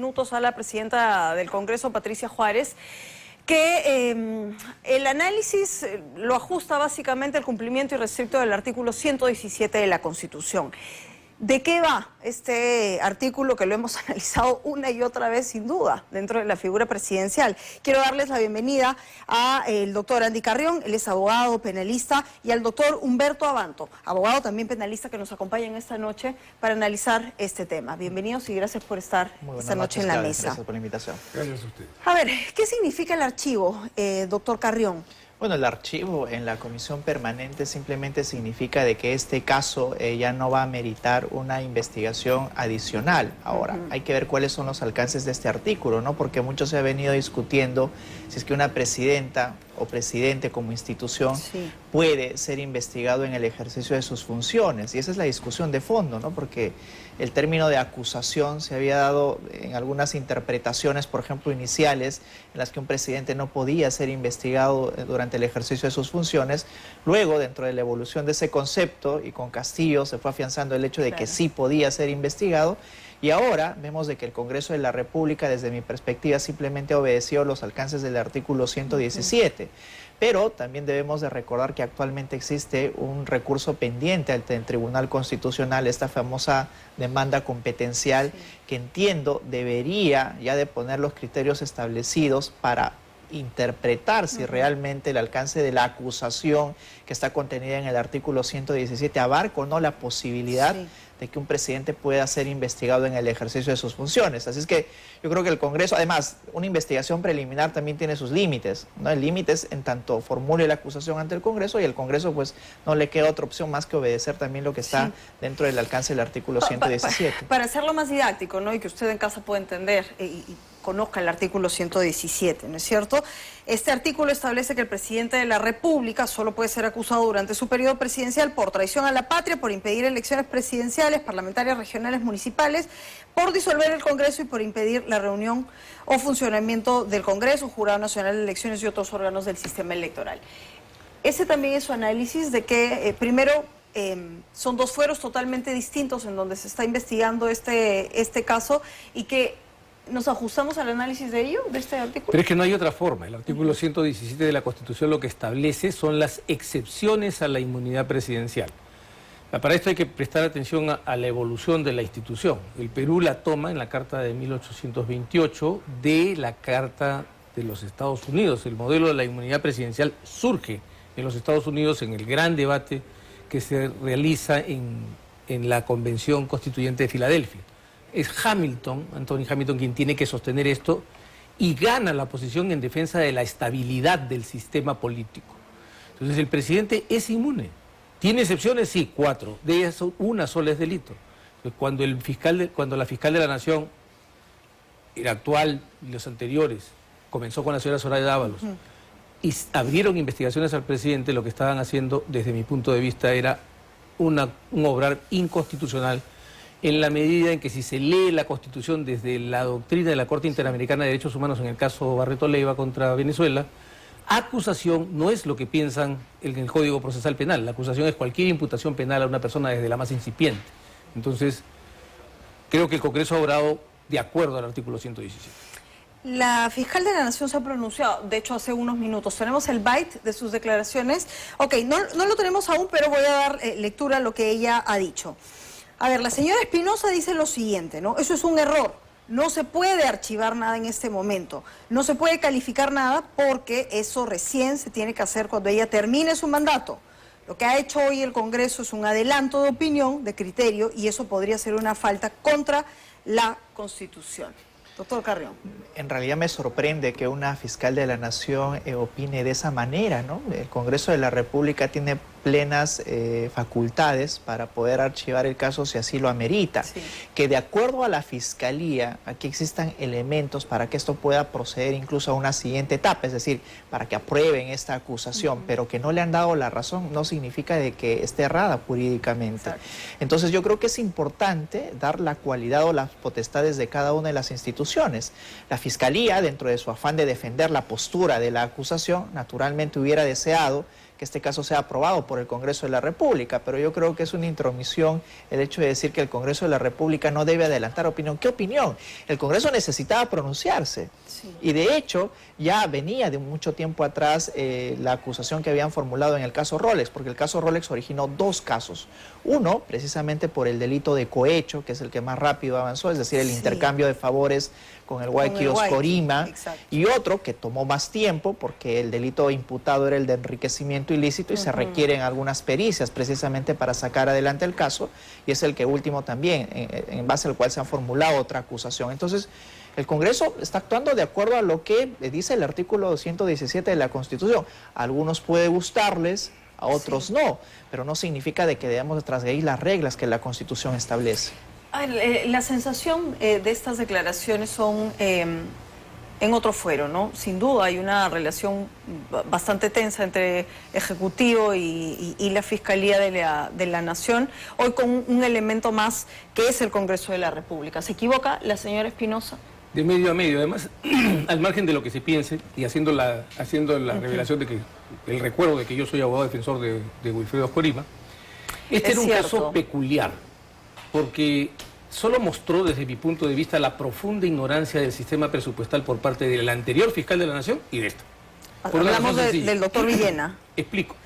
minutos a la presidenta del Congreso, Patricia Juárez, que el análisis lo ajusta básicamente al cumplimiento irrestricto del artículo 117 de la Constitución. ¿De qué va este artículo que lo hemos analizado una y otra vez, sin duda, dentro de la figura presidencial? Quiero darles la bienvenida al doctor Andy Carrión, él es abogado penalista, y al doctor Humberto Abanto, abogado también penalista, que nos acompañan esta noche para analizar este tema. Bienvenidos y gracias por estar esta noche en la mesa. Gracias por la invitación. Gracias a usted. A ver, ¿qué significa el archivo, doctor Carrión? Bueno, el archivo en la comisión permanente simplemente significa de que este caso ya no va a meritar una investigación adicional. Ahora, hay que ver cuáles son los alcances de este artículo, ¿no? Porque mucho se ha venido discutiendo si es que una presidenta o presidente como institución puede ser investigado en el ejercicio de sus funciones. Y esa es la discusión de fondo, ¿no? Porque el término de acusación se había dado en algunas interpretaciones, por ejemplo, iniciales, en las que un presidente no podía ser investigado durante el ejercicio de sus funciones. Luego, dentro de la evolución de ese concepto, y con Castillo se fue afianzando el hecho de que sí podía ser investigado. Y ahora vemos de que el Congreso de la República, desde mi perspectiva, simplemente obedeció los alcances del artículo 117. Pero también debemos de recordar que actualmente existe un recurso pendiente ante el Tribunal Constitucional, esta famosa demanda competencial, que entiendo debería ya de poner los criterios establecidos para interpretar si realmente el alcance de la acusación que está contenida en el artículo 117 abarca o no la posibilidad de que un presidente pueda ser investigado en el ejercicio de sus funciones. Así es que yo creo que el Congreso, además, una investigación preliminar también tiene sus límites, ¿no? El límite es en tanto formule la acusación ante el Congreso, y el Congreso pues no le queda otra opción más que obedecer también lo que está dentro del alcance del artículo 117. Para hacerlo más didáctico, ¿no? Y que usted en casa pueda entender y conozca el artículo 117, ¿no es cierto? Este artículo establece que el presidente de la República solo puede ser acusado durante su periodo presidencial por traición a la patria, por impedir elecciones presidenciales, parlamentarias, regionales, municipales, por disolver el Congreso y por impedir la reunión o funcionamiento del Congreso, Jurado Nacional de Elecciones y otros órganos del sistema electoral. Ese también es su análisis de que, primero, son dos fueros totalmente distintos en donde se está investigando este caso, y que ¿nos ajustamos al análisis de ello, de este artículo? Pero es que no hay otra forma. El artículo 117 de la Constitución lo que establece son las excepciones a la inmunidad presidencial. Para esto hay que prestar atención a la evolución de la institución. El Perú la toma en la Carta de 1828 de la Carta de los Estados Unidos. El modelo de la inmunidad presidencial surge en los Estados Unidos en el gran debate que se realiza en la Convención Constituyente de Filadelfia. Es Anthony Hamilton, quien tiene que sostener esto, y gana la posición en defensa de la estabilidad del sistema político. Entonces el presidente es inmune. ¿Tiene excepciones? Sí, 4. De ellas una sola es delito. Cuando la fiscal de la Nación, el actual y los anteriores, comenzó con la señora Soraya Dávalos, y abrieron investigaciones al presidente, lo que estaban haciendo, desde mi punto de vista, era un obrar inconstitucional, en la medida en que, si se lee la Constitución desde la doctrina de la Corte Interamericana de Derechos Humanos, en el caso Barreto Leiva contra Venezuela, acusación no es lo que piensan en el Código Procesal Penal. La acusación es cualquier imputación penal a una persona desde la más incipiente. Entonces, creo que el Congreso ha obrado de acuerdo al artículo 117. La fiscal de la Nación se ha pronunciado, de hecho hace unos minutos. Tenemos el byte de sus declaraciones. Ok, no lo tenemos aún, pero voy a dar lectura a lo que ella ha dicho. A ver, la señora Espinosa dice lo siguiente, ¿no? Eso es un error. No se puede archivar nada en este momento. No se puede calificar nada, porque eso recién se tiene que hacer cuando ella termine su mandato. Lo que ha hecho hoy el Congreso es un adelanto de opinión, de criterio, y eso podría ser una falta contra la Constitución. Doctor Carrión. En realidad me sorprende que una fiscal de la Nación opine de esa manera, ¿no? El Congreso de la República tiene plenas facultades para poder archivar el caso si así lo amerita. Que de acuerdo a la Fiscalía, aquí existan elementos para que esto pueda proceder incluso a una siguiente etapa, es decir, para que aprueben esta acusación, pero que no le han dado la razón no significa de que esté errada jurídicamente. Entonces yo creo que es importante dar la cualidad o las potestades de cada una de las instituciones. La Fiscalía, dentro de su afán de defender la postura de la acusación, naturalmente hubiera deseado que este caso sea aprobado por el Congreso de la República, pero yo creo que es una intromisión el hecho de decir que el Congreso de la República no debe adelantar opinión. ¿Qué opinión? El Congreso necesitaba pronunciarse. Sí. Y de hecho ya venía de mucho tiempo atrás la acusación que habían formulado en el caso Rolex, porque el caso Rolex originó dos casos. Uno, precisamente por el delito de cohecho, que es el que más rápido avanzó, es decir, el Sí. intercambio de favores con el Guayquios Corima, exacto. y otro que tomó más tiempo porque el delito imputado era el de enriquecimiento ilícito y se requieren algunas pericias precisamente para sacar adelante el caso, y es el que último también, en base al cual se ha formulado otra acusación. Entonces, el Congreso está actuando de acuerdo a lo que dice el artículo 117 de la Constitución. A algunos puede gustarles, a otros Sí. no, pero no significa de que debamos transgredir las reglas que la Constitución establece. A ver, la sensación de estas declaraciones son en otro fuero, ¿no? Sin duda hay una relación bastante tensa entre Ejecutivo y la Fiscalía de la Nación, hoy con un elemento más que es el Congreso de la República. ¿Se equivoca la señora Espinosa? De medio a medio, además, al margen de lo que se piense y haciendo la revelación de que el recuerdo de que yo soy abogado defensor de Wilfredo Corima, este Es era un cierto. caso peculiar, porque solo mostró desde mi punto de vista la profunda ignorancia del sistema presupuestal por parte del anterior fiscal de la Nación y de esta. Por una Hablamos razón sencilla. del doctor Villena. Explico.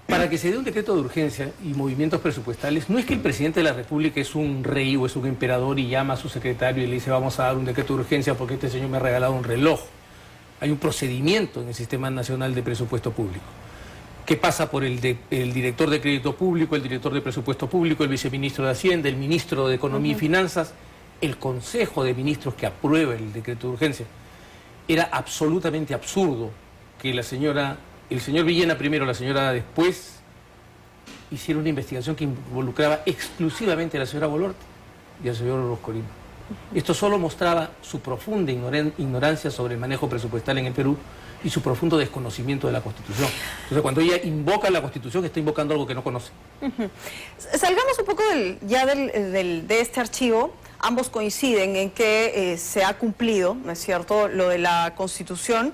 Para que se dé un decreto de urgencia y movimientos presupuestales, no es que el presidente de la República es un rey o es un emperador y llama a su secretario y le dice vamos a dar un decreto de urgencia porque este señor me ha regalado un reloj. Hay un procedimiento en el Sistema Nacional de Presupuesto Público que pasa por el director de Crédito Público, el director de Presupuesto Público, el viceministro de Hacienda, el ministro de Economía y Finanzas, el Consejo de Ministros que aprueba el decreto de urgencia. Era absolutamente absurdo que el señor Villena primero, la señora después, hiciera una investigación que involucraba exclusivamente a la señora Boluarte y al señor Corima. Esto solo mostraba su profunda ignorancia sobre el manejo presupuestal en el Perú y su profundo desconocimiento de la Constitución. Entonces, cuando ella invoca la Constitución, está invocando algo que no conoce. Salgamos un poco de este archivo. Ambos coinciden en que se ha cumplido, ¿no es cierto?, lo de la Constitución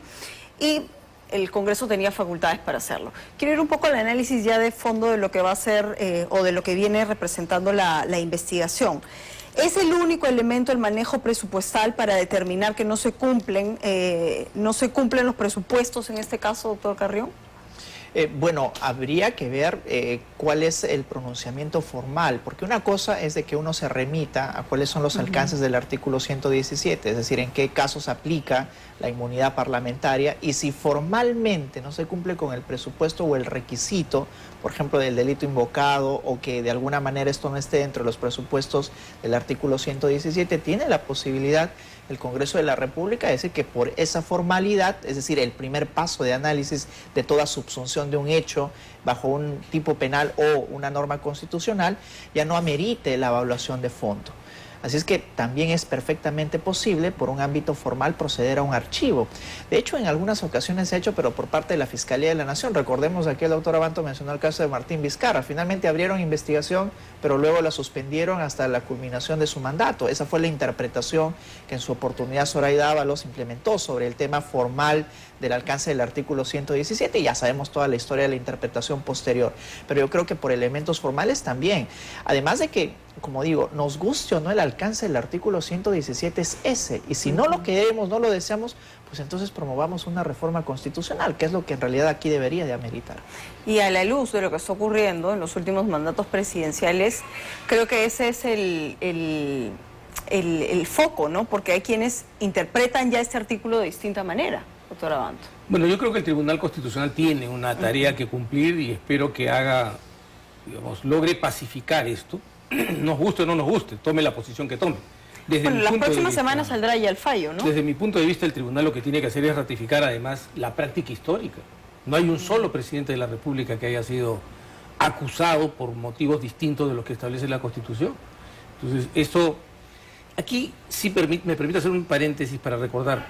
y el Congreso tenía facultades para hacerlo. Quiero ir un poco al análisis ya de fondo de lo que va a ser o de lo que viene representando la investigación. ¿Es el único elemento el manejo presupuestal para determinar que no se cumplen los presupuestos en este caso, doctor Carrión? Bueno, habría que ver cuál es el pronunciamiento formal, porque una cosa es de que uno se remita a cuáles son los alcances del artículo 117, es decir, en qué casos aplica la inmunidad parlamentaria, y si formalmente no se cumple con el presupuesto o el requisito, por ejemplo, del delito invocado, o que de alguna manera esto no esté dentro de los presupuestos del artículo 117, tiene la posibilidad el Congreso de la República de decir que por esa formalidad, es decir, el primer paso de análisis de toda subsunción de un hecho bajo un tipo penal o una norma constitucional, ya no amerite la evaluación de fondo. Así es que también es perfectamente posible por un ámbito formal proceder a un archivo. De hecho, en algunas ocasiones se ha hecho, pero por parte de la Fiscalía de la Nación. Recordemos aquí el doctor Abanto mencionó el caso de Martín Vizcarra. Finalmente abrieron investigación, pero luego la suspendieron hasta la culminación de su mandato. Esa fue la interpretación que en su oportunidad Zoraida Ábalos implementó sobre el tema formal del alcance del artículo 117, y ya sabemos toda la historia de la interpretación posterior. Pero yo creo que por elementos formales también. Además de que, como digo, nos guste o no el alcance del artículo 117 es ese, y si no lo queremos, no lo deseamos, pues entonces promovamos una reforma constitucional, que es lo que en realidad aquí debería de ameritar. Y a la luz de lo que está ocurriendo en los últimos mandatos presidenciales, creo que ese es el foco, ¿no? Porque hay quienes interpretan ya este artículo de distinta manera, doctor Abanto. Bueno, yo creo que el Tribunal Constitucional tiene una tarea que cumplir y espero que logre pacificar esto. Nos guste o no nos guste, tome la posición que tome. Bueno, las próximas semanas saldrá ya el fallo, ¿no? Desde mi punto de vista, el tribunal lo que tiene que hacer es ratificar además la práctica histórica. No hay un solo presidente de la República que haya sido acusado por motivos distintos de los que establece la Constitución. Entonces, esto, aquí sí me permite hacer un paréntesis para recordar.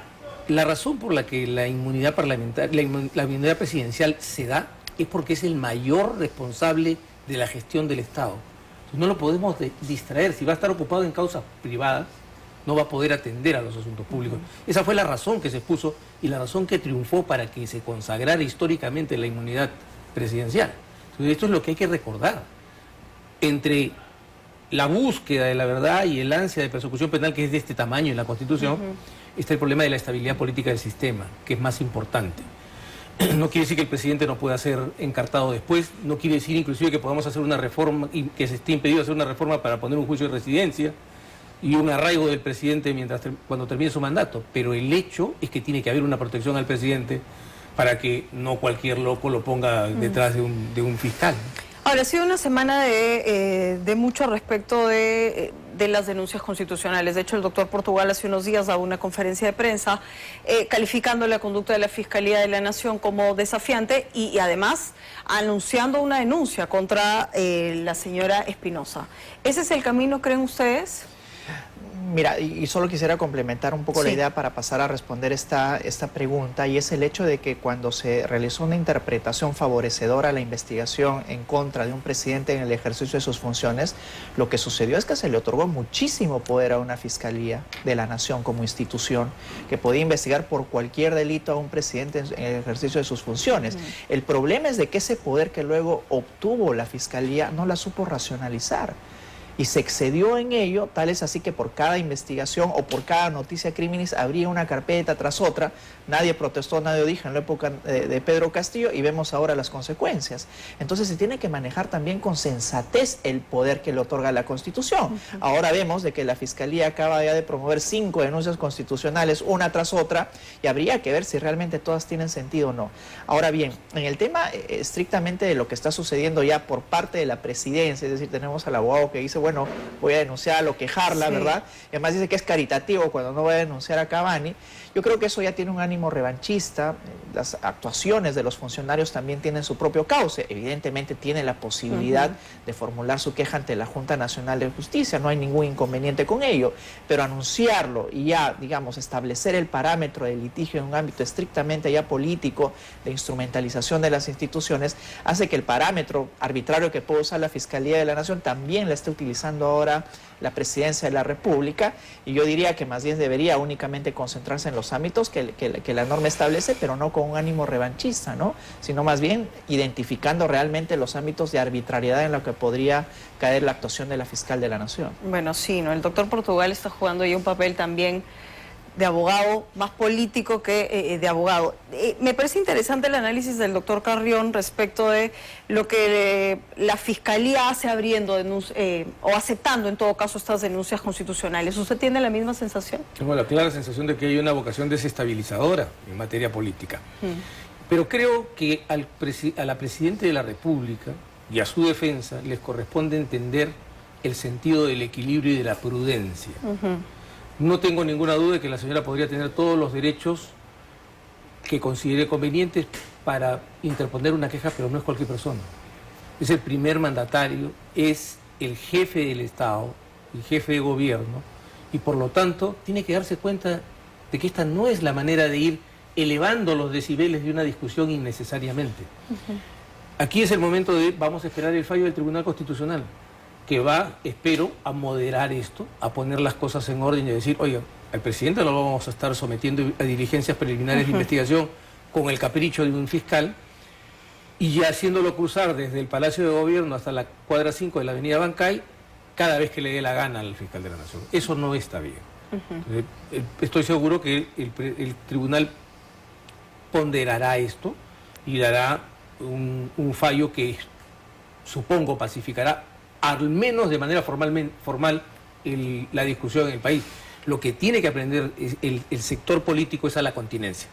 La razón por la que la inmunidad parlamentaria, la inmunidad presidencial se da es porque es el mayor responsable de la gestión del Estado. No lo podemos distraer. Si va a estar ocupado en causas privadas, no va a poder atender a los asuntos públicos. Esa fue la razón que se expuso y la razón que triunfó para que se consagrara históricamente la inmunidad presidencial. Entonces, esto es lo que hay que recordar. Entre la búsqueda de la verdad y el ansia de persecución penal, que es de este tamaño en la Constitución, está el problema de la estabilidad política del sistema, que es más importante. No quiere decir que el presidente no pueda ser encartado después, no quiere decir inclusive que podamos hacer una reforma y que se esté impedido hacer una reforma para poner un juicio de residencia y un arraigo del presidente cuando termine su mandato, pero el hecho es que tiene que haber una protección al presidente para que no cualquier loco lo ponga detrás de un fiscal. Ahora, ha sido una semana de mucho respecto de las denuncias constitucionales. De hecho, el doctor Portugal hace unos días daba una conferencia de prensa calificando la conducta de la Fiscalía de la Nación como desafiante y además anunciando una denuncia contra la señora Espinosa. ¿Ese es el camino, creen ustedes? Mira, y solo quisiera complementar un poco la idea para pasar a responder esta pregunta, y es el hecho de que cuando se realizó una interpretación favorecedora a la investigación en contra de un presidente en el ejercicio de sus funciones, lo que sucedió es que se le otorgó muchísimo poder a una Fiscalía de la Nación como institución que podía investigar por cualquier delito a un presidente en el ejercicio de sus funciones. El problema es de que ese poder que luego obtuvo la Fiscalía no la supo racionalizar. Y se excedió en ello, tal es así que por cada investigación o por cada noticia criminis habría una carpeta tras otra. Nadie protestó, nadie dijo en la época de Pedro Castillo y vemos ahora las consecuencias. Entonces se tiene que manejar también con sensatez el poder que le otorga la Constitución. Ahora vemos de que la Fiscalía acaba ya de promover 5 denuncias constitucionales, una tras otra, y habría que ver si realmente todas tienen sentido o no. Ahora bien, en el tema estrictamente de lo que está sucediendo ya por parte de la presidencia, es decir, tenemos al abogado que dice, bueno, voy a denunciarlo, o quejarla, ¿verdad? Y además dice que es caritativo cuando no va a denunciar a Cavani. Yo creo que eso ya tiene un ánimo revanchista. Las actuaciones de los funcionarios también tienen su propio cauce. Evidentemente tiene la posibilidad de formular su queja ante la Junta Nacional de Justicia, no hay ningún inconveniente con ello, pero anunciarlo y ya, digamos, establecer el parámetro de litigio en un ámbito estrictamente ya político, de instrumentalización de las instituciones, hace que el parámetro arbitrario que puede usar la Fiscalía de la Nación también la esté utilizando ahora la Presidencia de la República, y yo diría que más bien debería únicamente concentrarse en los ámbitos que la norma establece, pero no con un ánimo revanchista, ¿no? Sino más bien identificando realmente los ámbitos de arbitrariedad en los que podría caer la actuación de la Fiscal de la Nación. Bueno, sí, ¿no? El doctor Portugal está jugando ahí un papel también de abogado, más político que de abogado. Me parece interesante el análisis del doctor Carrión respecto de lo que la Fiscalía hace abriendo o aceptando en todo caso estas denuncias constitucionales. ¿Usted tiene la misma sensación? Tengo la clara sensación de que hay una vocación desestabilizadora en materia política. Pero creo que a la Presidenta de la República y a su defensa les corresponde entender el sentido del equilibrio y de la prudencia. No tengo ninguna duda de que la señora podría tener todos los derechos que considere convenientes para interponer una queja, pero no es cualquier persona. Es el primer mandatario, es el jefe del Estado, el jefe de gobierno, y por lo tanto tiene que darse cuenta de que esta no es la manera de ir elevando los decibeles de una discusión innecesariamente. Aquí es el momento de, vamos a esperar el fallo del Tribunal Constitucional, que va, espero, a moderar esto, a poner las cosas en orden y a decir, oiga, al presidente lo vamos a estar sometiendo a diligencias preliminares de investigación con el capricho de un fiscal, y ya haciéndolo cruzar desde el Palacio de Gobierno hasta la cuadra 5 de la avenida Bancay, cada vez que le dé la gana al fiscal de la Nación. Eso no está bien. Estoy seguro que el tribunal ponderará esto y dará un fallo que, supongo, pacificará al menos de manera formal la discusión en el país. Lo que tiene que aprender el sector político es a la continencia.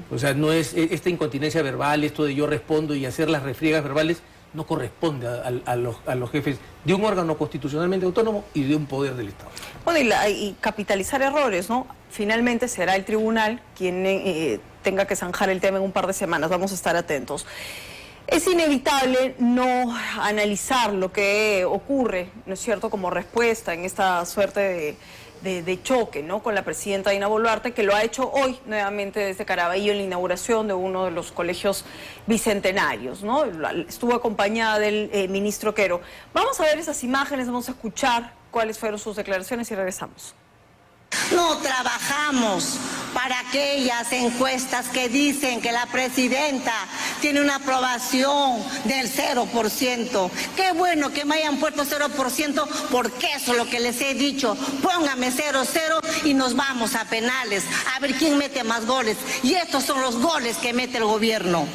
O sea, no es esta incontinencia verbal, esto de yo respondo y hacer las refriegas verbales, no corresponde a los jefes de un órgano constitucionalmente autónomo y de un poder del Estado. Bueno, y capitalizar errores, ¿no? Finalmente será el tribunal quien tenga que zanjar el tema en un par de semanas. Vamos a estar atentos. Es inevitable no analizar lo que ocurre, ¿no es cierto?, como respuesta en esta suerte de choque, ¿no?, con la presidenta Dina Boluarte, que lo ha hecho hoy nuevamente desde Caraballo en la inauguración de uno de los colegios bicentenarios, ¿no? Estuvo acompañada del ministro Quero. Vamos a ver esas imágenes, vamos a escuchar cuáles fueron sus declaraciones y regresamos. No trabajamos para aquellas encuestas que dicen que la presidenta tiene una aprobación del 0%. Qué bueno que me hayan puesto 0%, porque eso es lo que les he dicho. Póngame 0-0 y nos vamos a penales, a ver quién mete más goles. Y estos son los goles que mete el gobierno.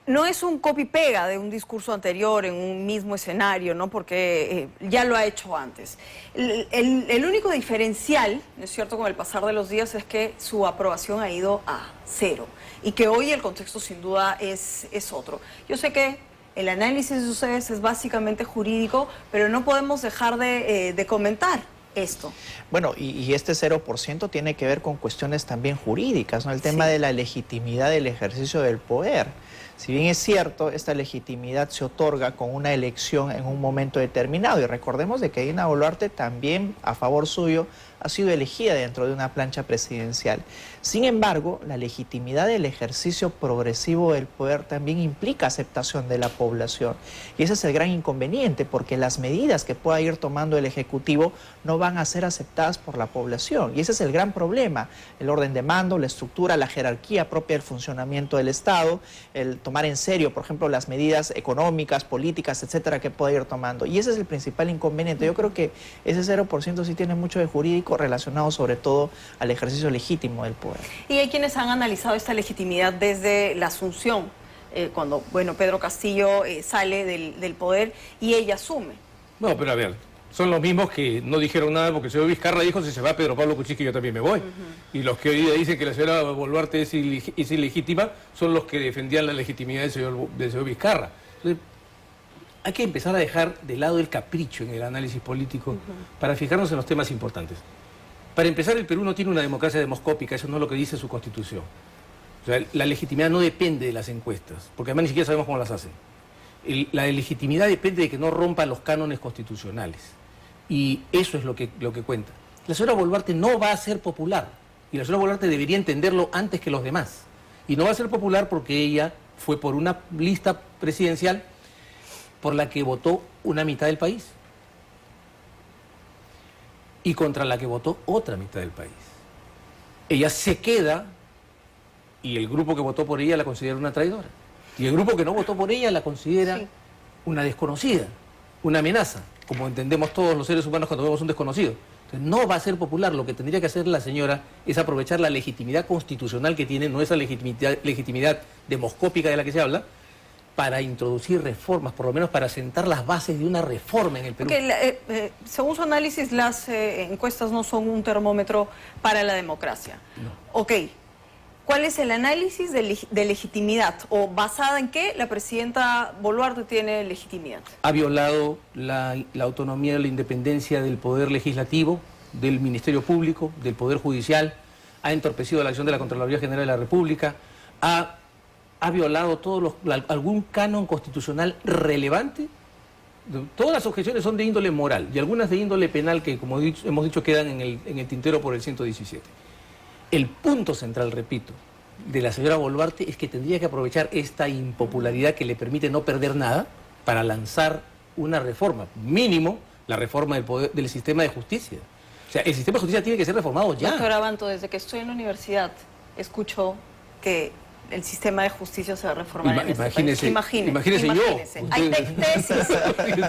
No es un copy-pega de un discurso anterior en un mismo escenario, ¿no? Porque ya lo ha hecho antes. El único diferencial, ¿no es cierto?, con el pasar de los días es que su aprobación ha ido a 0 y que hoy el contexto sin duda es otro. Yo sé que el análisis de ustedes es básicamente jurídico, pero no podemos dejar de comentar esto. Bueno, y este 0% tiene que ver con cuestiones también jurídicas, ¿no? El tema de la legitimidad del ejercicio del poder. Si bien es cierto, esta legitimidad se otorga con una elección en un momento determinado. Y recordemos de que Dina Boluarte también, a favor suyo, ha sido elegida dentro de una plancha presidencial. Sin embargo, la legitimidad del ejercicio progresivo del poder también implica aceptación de la población. Y ese es el gran inconveniente, porque las medidas que pueda ir tomando el Ejecutivo no van a ser aceptadas por la población. Y ese es el gran problema. El orden de mando, la estructura, la jerarquía propia del funcionamiento del Estado, el tomar en serio, por ejemplo, las medidas económicas, políticas, etcétera, que pueda ir tomando. Y ese es el principal inconveniente. Yo creo que ese 0% sí tiene mucho de jurídico relacionado sobre todo al ejercicio legítimo del poder. Y hay quienes han analizado esta legitimidad desde la asunción, cuando, bueno, Pedro Castillo sale del poder y ella asume. No, pero a ver, son los mismos que no dijeron nada porque el señor Vizcarra dijo: si se va Pedro Pablo Kuczynski yo también me voy. Y los que hoy día dicen que la señora Boluarte es ilegítima son los que defendían la legitimidad del señor Vizcarra. Entonces, hay que empezar a dejar de lado el capricho en el análisis político para fijarnos en los temas importantes. Para empezar, el Perú no tiene una democracia demoscópica, eso no es lo que dice su Constitución. O sea, la legitimidad no depende de las encuestas, porque además ni siquiera sabemos cómo las hacen. La legitimidad depende de que no rompa los cánones constitucionales. Y eso es lo que cuenta. La señora Boluarte no va a ser popular, y la señora Boluarte debería entenderlo antes que los demás. Y no va a ser popular porque ella fue por una lista presidencial por la que votó una mitad del país y contra la que votó otra mitad del país. Ella se queda y el grupo que votó por ella la considera una traidora. Y el grupo que no votó por ella la considera una desconocida, una amenaza, como entendemos todos los seres humanos cuando vemos un desconocido. Entonces, no va a ser popular. Lo que tendría que hacer la señora es aprovechar la legitimidad constitucional que tiene, no esa legitimidad demoscópica de la que se habla, para introducir reformas, por lo menos para sentar las bases de una reforma en el Perú. Porque según su análisis, las encuestas no son un termómetro para la democracia. No. Ok, ¿cuál es el análisis de legitimidad? ¿O basada en qué la presidenta Boluarte tiene legitimidad? Ha violado la autonomía y la independencia del Poder Legislativo, del Ministerio Público, del Poder Judicial, ha entorpecido la acción de la Contraloría General de la República, ha violado algún canon constitucional relevante. Todas las objeciones son de índole moral y algunas de índole penal que, como hemos dicho, quedan en el tintero por el 117. El punto central, repito, de la señora Boluarte es que tendría que aprovechar esta impopularidad que le permite no perder nada para lanzar una reforma, mínimo la reforma del sistema de justicia. O sea, el sistema de justicia tiene que ser reformado ya. Doctor Abanto, desde que estoy en la universidad escucho que el sistema de justicia se va a reformar en este país. Imagínese yo. Hay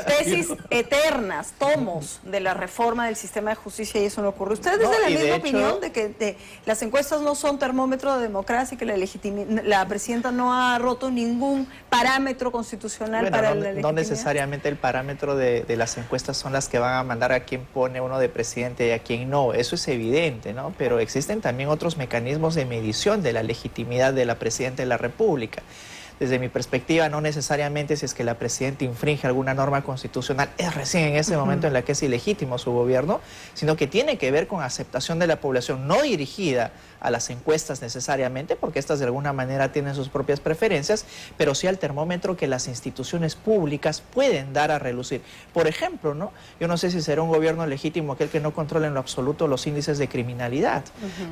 tesis eternas, tomos de la reforma del sistema de justicia y eso no ocurre. ¿Usted es de la misma opinión de que las encuestas no son termómetro de democracia y que la presidenta no ha roto ningún parámetro constitucional para la legitimidad? No necesariamente el parámetro de las encuestas son las que van a mandar a quién pone uno de presidente y a quién no. Eso es evidente, ¿no? Pero existen también otros mecanismos de medición de la legitimidad de la presidente de la República. Desde mi perspectiva, no necesariamente si es que la presidenta infringe alguna norma constitucional, es recién en ese momento en la que es ilegítimo su gobierno, sino que tiene que ver con aceptación de la población, no dirigida a las encuestas necesariamente, porque estas de alguna manera tienen sus propias preferencias, pero sí al termómetro que las instituciones públicas pueden dar a relucir. Por ejemplo, ¿no? Yo no sé si será un gobierno legítimo aquel que no controla en lo absoluto los índices de criminalidad.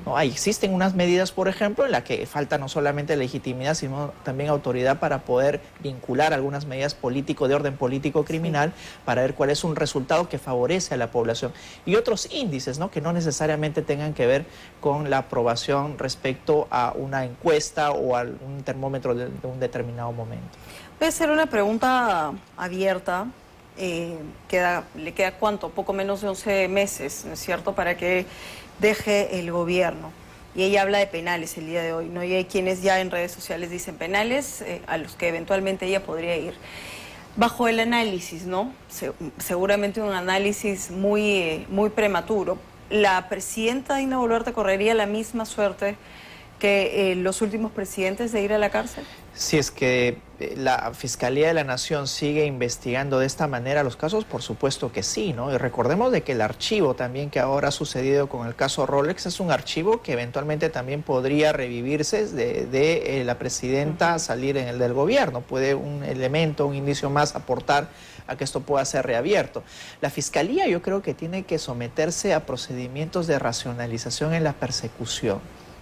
¿No? Existen unas medidas, por ejemplo, en las que falta no solamente legitimidad, sino también autoridad autoridad para poder vincular algunas medidas de orden político criminal para ver cuál es un resultado que favorece a la población. Y otros índices, ¿no?, que no necesariamente tengan que ver con la aprobación respecto a una encuesta o a un termómetro de un determinado momento. Voy a hacer una pregunta abierta. Le queda ¿cuánto? Poco menos de 11 meses, ¿no es cierto?, para que deje el gobierno. Y ella habla de penales el día de hoy, ¿no? Y hay quienes ya en redes sociales dicen penales a los que eventualmente ella podría ir. Bajo el análisis, ¿no? Seguramente un análisis muy prematuro. ¿La presidenta Dina Boluarte correría la misma suerte que los últimos presidentes de ir a la cárcel? Si es que la Fiscalía de la Nación sigue investigando de esta manera los casos, por supuesto que sí, ¿no? Y recordemos de que el archivo también que ahora ha sucedido con el caso Rolex es un archivo que eventualmente también podría revivirse de la presidenta salir en el del gobierno. Puede un elemento, un indicio más aportar a que esto pueda ser reabierto. La Fiscalía yo creo que tiene que someterse a procedimientos de racionalización en la persecución.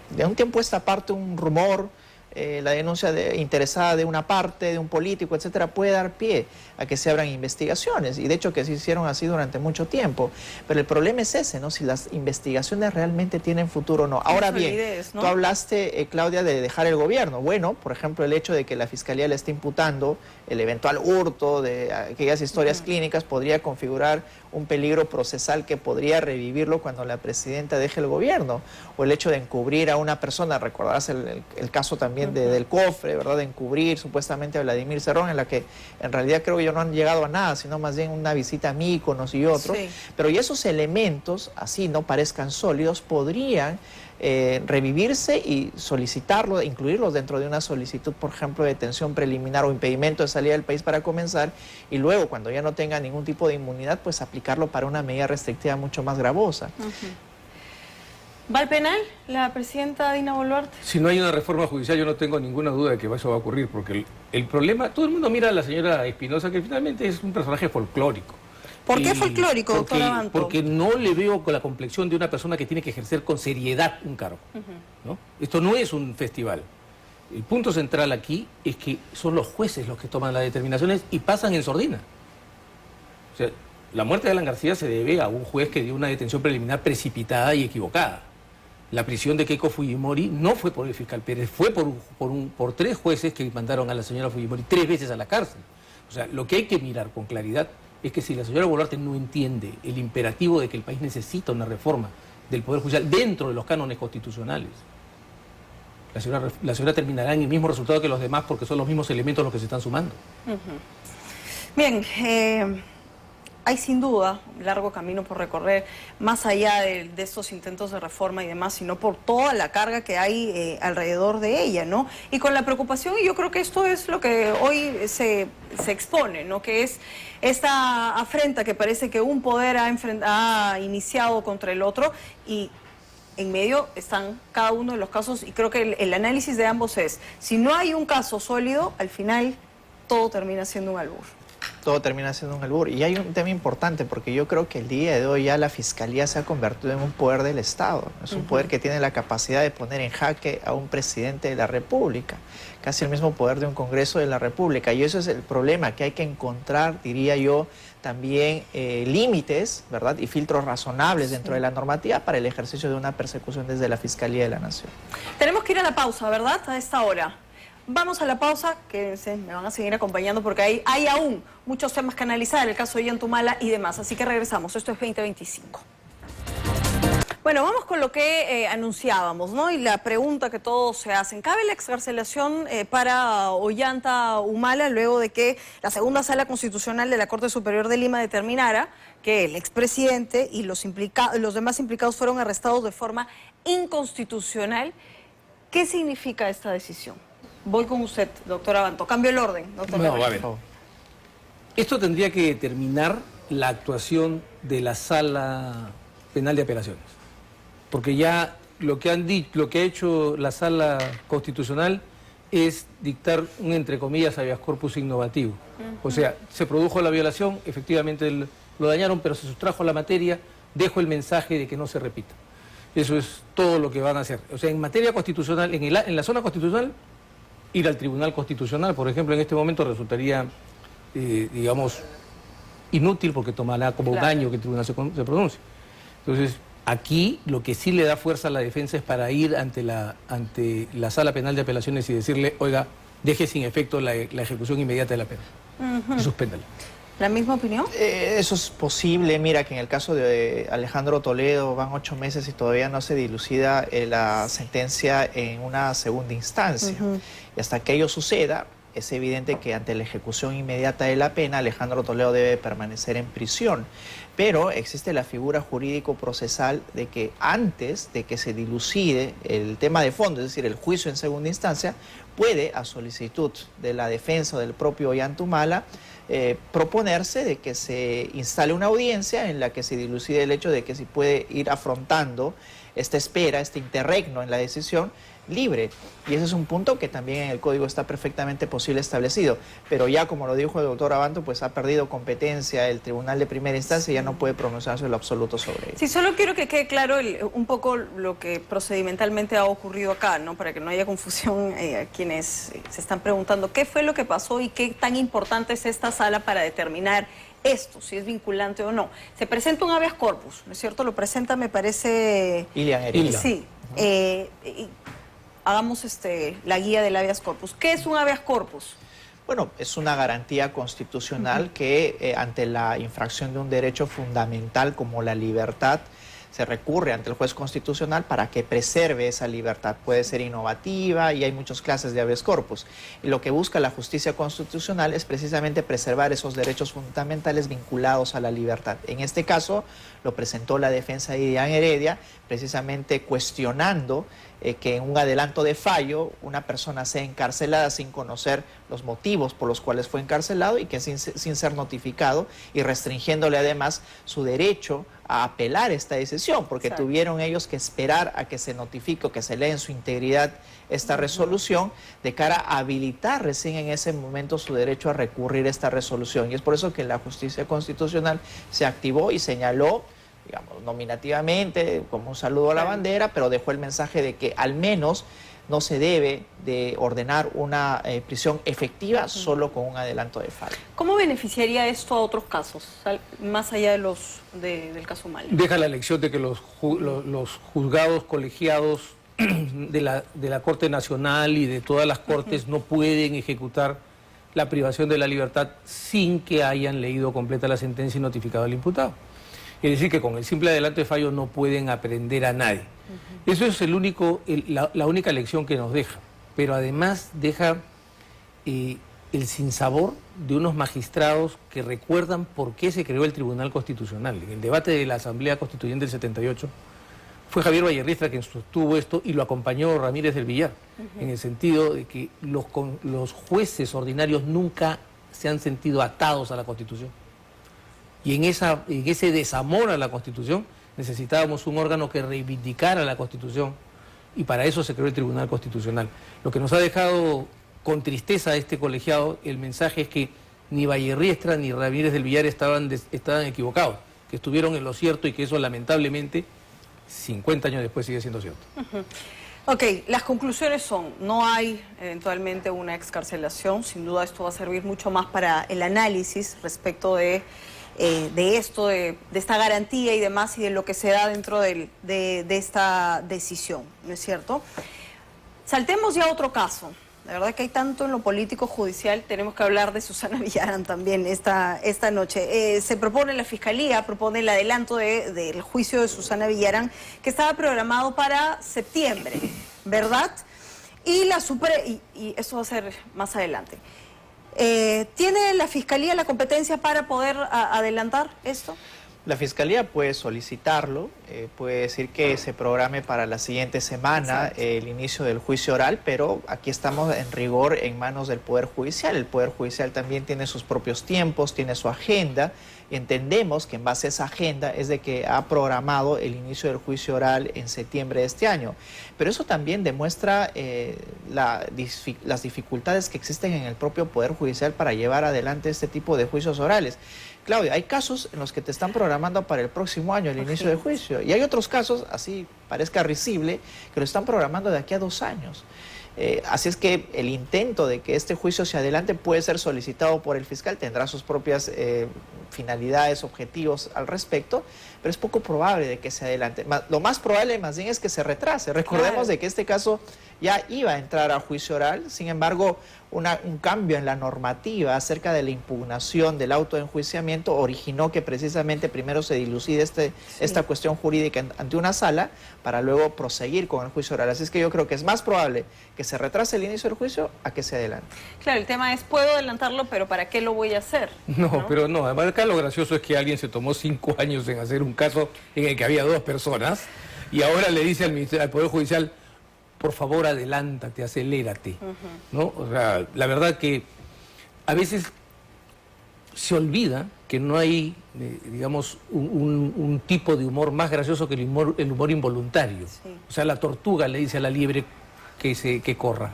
De un tiempo a esta parte un rumor, la denuncia interesada de una parte, de un político, etcétera, puede dar pie a que se abran investigaciones, y de hecho que se hicieron así durante mucho tiempo. Pero el problema es ese, ¿no? Si las investigaciones realmente tienen futuro o no. Ahora bien, ¿no? Tú hablaste, Claudia, de dejar el gobierno. Bueno, por ejemplo, el hecho de que la Fiscalía le esté imputando el eventual hurto de aquellas historias clínicas podría configurar un peligro procesal que podría revivirlo cuando la presidenta deje el gobierno. O el hecho de encubrir a una persona, recordarás el caso también del cofre, ¿verdad? De encubrir supuestamente a Vladimir Cerrón, en la que en realidad creo que no han llegado a nada, sino más bien una visita a Míconos y otros. Sí. Pero y esos elementos, así no parezcan sólidos, podrían revivirse y solicitarlo, incluirlos dentro de una solicitud, por ejemplo, de detención preliminar o impedimento de salida del país para comenzar, y luego, cuando ya no tenga ningún tipo de inmunidad, pues aplicarlo para una medida restrictiva mucho más gravosa. ¿Va al penal la presidenta Dina Boluarte? Si no hay una reforma judicial, yo no tengo ninguna duda de que eso va a ocurrir, porque el problema, todo el mundo mira a la señora Espinosa, que finalmente es un personaje folclórico. ¿Por qué folclórico, doctora Abanto? Porque no le veo con la complexión de una persona que tiene que ejercer con seriedad un cargo, ¿no? Esto no es un festival. El punto central aquí es que son los jueces los que toman las determinaciones y pasan en sordina. O sea, la muerte de Alan García se debe a un juez que dio una detención preliminar precipitada y equivocada. La prisión de Keiko Fujimori no fue por el fiscal Pérez, fue por 3 jueces que mandaron a la señora Fujimori 3 veces a la cárcel. O sea, lo que hay que mirar con claridad es que si la señora Boluarte no entiende el imperativo de que el país necesita una reforma del Poder Judicial dentro de los cánones constitucionales, la señora terminará en el mismo resultado que los demás, porque son los mismos elementos los que se están sumando. Bien, hay sin duda un largo camino por recorrer, más allá de estos intentos de reforma y demás, sino por toda la carga que hay alrededor de ella, ¿no? Y con la preocupación, y yo creo que esto es lo que hoy se expone, ¿no? Que es esta afrenta que parece que un poder ha iniciado contra el otro, y en medio están cada uno de los casos, y creo que el análisis de ambos es, si no hay un caso sólido, al final todo termina siendo un albur. Todo termina siendo un albur. Y hay un tema importante, porque yo creo que el día de hoy ya la Fiscalía se ha convertido en un poder del Estado. Es un poder que tiene la capacidad de poner en jaque a un presidente de la República, casi el mismo poder de un Congreso de la República. Y eso es el problema, que hay que encontrar, diría yo, también límites, ¿verdad?, y filtros razonables dentro de la normativa para el ejercicio de una persecución desde la Fiscalía de la Nación. Tenemos que ir a la pausa, ¿verdad?, a esta hora. Vamos a la pausa, quédense, me van a seguir acompañando porque hay aún muchos temas que analizar, el caso de Ollantumala y demás, así que regresamos, esto es 2025. Bueno, vamos con lo que anunciábamos, ¿no? Y la pregunta que todos se hacen, ¿cabe la excarcelación para Ollantumala luego de que la segunda sala constitucional de la Corte Superior de Lima determinara que el expresidente y los demás implicados fueron arrestados de forma inconstitucional? ¿Qué significa esta decisión? Voy con usted, doctor Abanto. Cambio el orden, doctor. No, va a ver. Esto tendría que determinar la actuación de la Sala Penal de Apelaciones. Porque ya lo que ha hecho la Sala Constitucional es dictar un, entre comillas, habeas corpus innovativo. O sea, se produjo la violación, efectivamente lo dañaron, pero se sustrajo la materia, dejo el mensaje de que no se repita. Eso es todo lo que van a hacer. O sea, en materia constitucional, en la zona constitucional, ir al Tribunal Constitucional, por ejemplo, en este momento resultaría, digamos, inútil porque tomará como un año que el tribunal se pronuncie. Entonces, aquí lo que sí le da fuerza a la defensa es para ir ante la Sala Penal de Apelaciones y decirle, oiga, deje sin efecto la ejecución inmediata de la pena y suspéndala. ¿La misma opinión? Eso es posible. Mira que en el caso de Alejandro Toledo van 8 meses y todavía no se dilucida la sentencia en una segunda instancia. Y hasta que ello suceda, es evidente que ante la ejecución inmediata de la pena, Alejandro Toledo debe permanecer en prisión. Pero existe la figura jurídico-procesal de que antes de que se dilucide el tema de fondo, es decir, el juicio en segunda instancia, puede, a solicitud de la defensa del propio Ollantumala, proponerse de que se instale una audiencia en la que se dilucide el hecho de que se puede ir afrontando esta espera, este interregno en la decisión libre. Y ese es un punto que también en el Código está perfectamente posible establecido. Pero ya, como lo dijo el doctor Abanto, pues ha perdido competencia el Tribunal de Primera Instancia y ya no puede pronunciarse en lo absoluto sobre ello. Sí, solo quiero que quede claro un poco lo que procedimentalmente ha ocurrido acá, ¿no? Para que no haya confusión a quienes se están preguntando qué fue lo que pasó y qué tan importante es esta sala para determinar esto, si es vinculante o no. Se presenta un habeas corpus, ¿no es cierto? Lo presenta, me parece... Ilian Heredia. Sí. Hagamos la guía del habeas corpus. ¿Qué es un habeas corpus? Bueno, es una garantía constitucional que ante la infracción de un derecho fundamental como la libertad, se recurre ante el juez constitucional para que preserve esa libertad. Puede ser innovativa y hay muchas clases de habeas corpus. Y lo que busca la justicia constitucional es precisamente preservar esos derechos fundamentales vinculados a la libertad. En este caso lo presentó la defensa de Ilian Heredia, precisamente cuestionando que en un adelanto de fallo una persona sea encarcelada sin conocer los motivos por los cuales fue encarcelado y que sin ser notificado, y restringiéndole además su derecho a apelar esta decisión, porque tuvieron ellos que esperar a que se notifique o que se lea en su integridad esta resolución de cara a habilitar recién en ese momento su derecho a recurrir a esta resolución. Y es por eso que la justicia constitucional se activó y señaló, digamos, nominativamente, como un saludo a la bandera, pero dejó el mensaje de que al menos no se debe de ordenar una prisión efectiva solo con un adelanto de fallo. ¿Cómo beneficiaría esto a otros casos, más allá de del caso Humala? Deja la lección de que los juzgados colegiados de la Corte Nacional y de todas las cortes no pueden ejecutar la privación de la libertad sin que hayan leído completa la sentencia y notificado al imputado. Es decir, que con el simple adelanto de fallo no pueden aprehender a nadie. Eso es la única lección que nos deja. Pero además deja el sinsabor de unos magistrados que recuerdan por qué se creó el Tribunal Constitucional. En el debate de la Asamblea Constituyente del 78 fue Javier Vallerriestra quien sostuvo esto y lo acompañó Ramírez del Villar, en el sentido de que los jueces ordinarios nunca se han sentido atados a la Constitución. Y en ese desamor a la Constitución necesitábamos un órgano que reivindicara la Constitución, y para eso se creó el Tribunal Constitucional. Lo que nos ha dejado con tristeza a este colegiado, el mensaje es que ni Vallerriestra ni Ramírez del Villar estaban equivocados, que estuvieron en lo cierto y que eso lamentablemente 50 años después sigue siendo cierto. Ok, las conclusiones son, no hay eventualmente una excarcelación, sin duda esto va a servir mucho más para el análisis respecto de esto, de esta garantía y demás, y de lo que se da dentro de esta decisión, ¿no es cierto? Saltemos ya a otro caso. La verdad que hay tanto en lo político judicial, tenemos que hablar de Susana Villarán también esta noche. La Fiscalía propone el adelanto del juicio de Susana Villarán, que estaba programado para septiembre, ¿verdad? Y eso va a ser más adelante. ¿Tiene la Fiscalía la competencia para poder adelantar esto? La Fiscalía puede solicitarlo, puede decir que se programe para la siguiente semana el inicio del juicio oral, pero aquí estamos en rigor en manos del Poder Judicial. El Poder Judicial también tiene sus propios tiempos, tiene su agenda, y entendemos que en base a esa agenda es de que ha programado el inicio del juicio oral en septiembre de este año. Pero eso también demuestra las dificultades que existen en el propio Poder Judicial para llevar adelante este tipo de juicios orales. Claudia, hay casos en los que te están programando para el próximo año el inicio del juicio, y hay otros casos, así parezca risible, que lo están programando de aquí a 2 años. Así es que el intento de que este juicio se adelante puede ser solicitado por el fiscal, tendrá sus propias finalidades, objetivos al respecto, pero es poco probable de que se adelante. Lo más probable más bien es que se retrase. Recordemos de que este caso ya iba a entrar a juicio oral, sin embargo, un cambio en la normativa acerca de la impugnación del auto de enjuiciamiento originó que precisamente primero se dilucide esta cuestión jurídica ante una sala para luego proseguir con el juicio oral. Así es que yo creo que es más probable que se retrase el inicio del juicio a que se adelante. Claro, el tema es, puedo adelantarlo, pero ¿para qué lo voy a hacer? No, pero no, además acá lo gracioso es que alguien se tomó 5 años en hacer un caso en el que había 2 personas y ahora le dice al Poder Judicial, por favor adelántate, acelérate, ¿no? O sea, la verdad que a veces se olvida que no hay, digamos, un tipo de humor más gracioso que el humor involuntario. Sí. O sea, la tortuga le dice a la liebre que corra.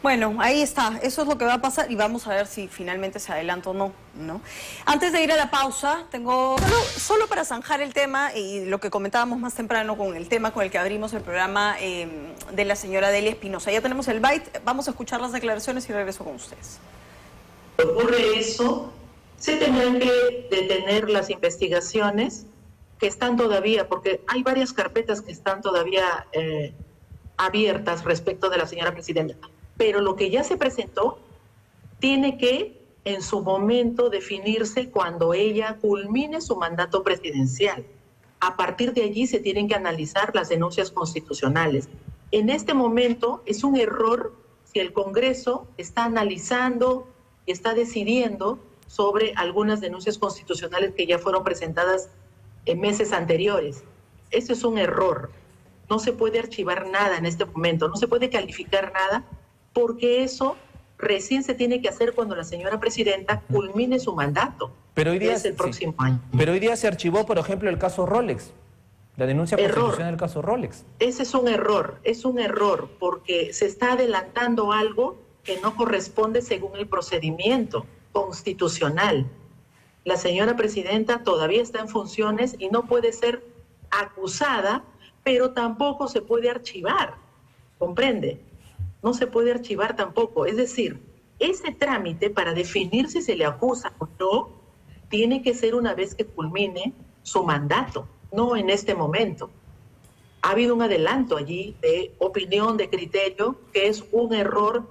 Bueno, ahí está, eso es lo que va a pasar y vamos a ver si finalmente se adelanta o no, ¿no? Antes de ir a la pausa, tengo solo para zanjar el tema y lo que comentábamos más temprano con el tema con el que abrimos el programa de la señora Delia Espinosa. Ya tenemos el byte, vamos a escuchar las declaraciones y regreso con ustedes. Ocurre eso, se tendrán que detener las investigaciones que están todavía, porque hay varias carpetas que están todavía abiertas respecto de la señora presidenta. Pero lo que ya se presentó tiene que, en su momento, definirse cuando ella culmine su mandato presidencial. A partir de allí se tienen que analizar las denuncias constitucionales. En este momento es un error si el Congreso está analizando y está decidiendo sobre algunas denuncias constitucionales que ya fueron presentadas en meses anteriores. Eso es un error. No se puede archivar nada en este momento, no se puede calificar nada, porque eso recién se tiene que hacer cuando la señora presidenta culmine su mandato, pero hoy día, que es el próximo año. Pero hoy día se archivó, por ejemplo, el caso Rolex, la denuncia constitucional del caso Rolex. Ese es un error, porque se está adelantando algo que no corresponde según el procedimiento constitucional. La señora presidenta todavía está en funciones y no puede ser acusada, pero tampoco se puede archivar, ¿comprende? No se puede archivar tampoco. Es decir, ese trámite para definir si se le acusa o no, tiene que ser una vez que culmine su mandato, no en este momento. Ha habido un adelanto allí de opinión, de criterio, que es un error,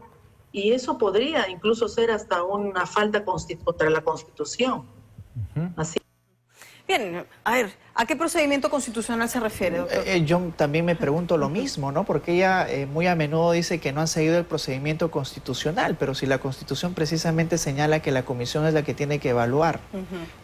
y eso podría incluso ser hasta una falta contra la Constitución. Así. Bien, a ver, ¿a qué procedimiento constitucional se refiere, doctor? Yo también me pregunto lo mismo, ¿no? Porque ella muy a menudo dice que no han seguido el procedimiento constitucional, pero si la Constitución precisamente señala que la comisión es la que tiene que evaluar,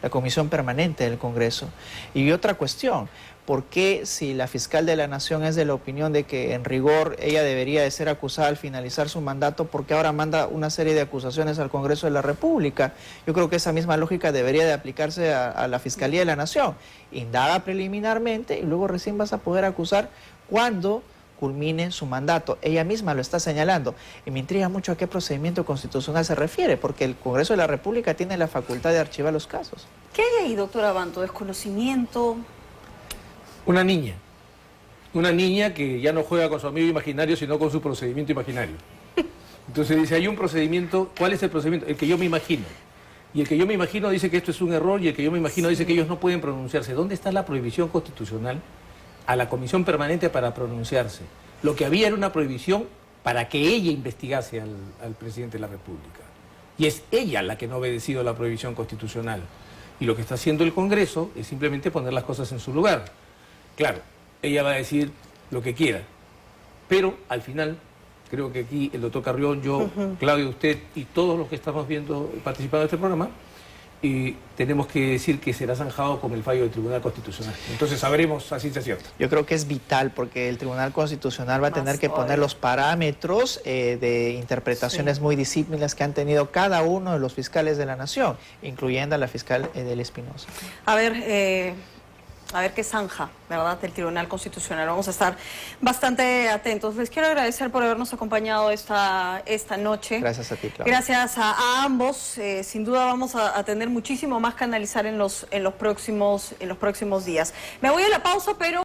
la comisión permanente del Congreso. Y otra cuestión, ¿por qué si la fiscal de la Nación es de la opinión de que en rigor ella debería de ser acusada al finalizar su mandato, por qué ahora manda una serie de acusaciones al Congreso de la República? Yo creo que esa misma lógica debería de aplicarse a la Fiscalía de la Nación. Indaga preliminarmente y luego recién vas a poder acusar cuando culmine su mandato. Ella misma lo está señalando. Y me intriga mucho a qué procedimiento constitucional se refiere, porque el Congreso de la República tiene la facultad de archivar los casos. ¿Qué hay ahí, doctora Abanto? ¿Desconocimiento? Una niña que ya no juega con su amigo imaginario, sino con su procedimiento imaginario. Entonces dice, hay un procedimiento, ¿cuál es el procedimiento? El que yo me imagino. Y el que yo me imagino dice que esto es un error, y el que yo me imagino dice que ellos no pueden pronunciarse. ¿Dónde está la prohibición constitucional a la comisión permanente para pronunciarse? Lo que había era una prohibición para que ella investigase al presidente de la República. Y es ella la que no ha obedecido la prohibición constitucional. Y lo que está haciendo el Congreso es simplemente poner las cosas en su lugar. Claro, ella va a decir lo que quiera, pero al final, creo que aquí el doctor Carrión, yo, Claudio, usted y todos los que estamos participando en este programa, tenemos que decir que será zanjado con el fallo del Tribunal Constitucional. Entonces sabremos a ciencia cierta. Yo creo que es vital porque el Tribunal Constitucional va a tener que poner los parámetros de interpretaciones muy disímiles que han tenido cada uno de los fiscales de la Nación, incluyendo a la fiscal Delia Espinosa. A ver qué zanja, ¿verdad?, del Tribunal Constitucional. Vamos a estar bastante atentos. Les quiero agradecer por habernos acompañado esta noche. Gracias a ti, Claudia. Gracias a ambos. Sin duda vamos a tener muchísimo más que analizar en los próximos días. Me voy a la pausa, pero...